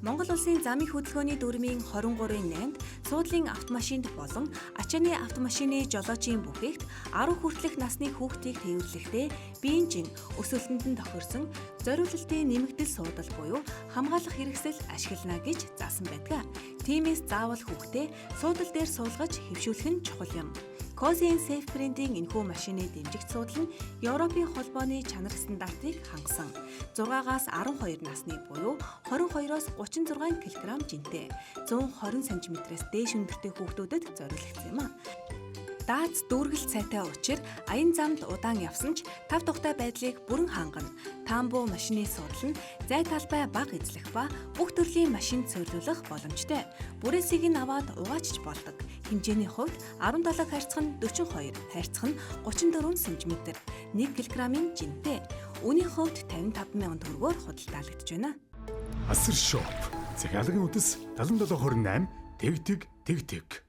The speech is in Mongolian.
Монгол улсын замын хөдөлгөөний дүрмийн 23-ын 8-нд суудлын автомашинд болон ачааны автомашины жолоочийн бүхээгт 10 хүртэлх насны хүүхдийг тээвэрлэхдээ биеийн өсөлтөнд нь тохирсон зориулалтын нэмэгдэл суудал буюу хамгаалах хэрэгсэл ашиглана гэж заасан байдаг. Тиймээс заавал хүүхдээ суудал дээр суулгаж хэвшүүлэх нь чухал юм. Cozy & Safe брендийн энэхүү машины дэмжигт суудал нь Европын холбооны чанар стандартыг хангасан 6-аас 12 насны буюу 22-оос 36 кг жинтэй 120 см-ээс дээш өндөртэй хүүхдүүдэд зориулагдсан юм а. Дац дүүргэлт сайтай учир аян замд удаан явсан ч тав тухтай байдлыг бүрэн хангана. Тамбо машины суудал нь зай талбай бага эзлэх ба бүх төрлийн машинд суйрлуулах боломжтой. Бүрээсийг нь аваад угаачч болдог. Хэмжээний хувьд 17 харьцах нь 42, харьцах нь 34 см, 1 кг-ийн жинтэй. Үүний хувьд 55,000 төгрөгөөр худалдаалагдж байна. Асар шоп. Захиалгын үдэс 7728 тэгтэг.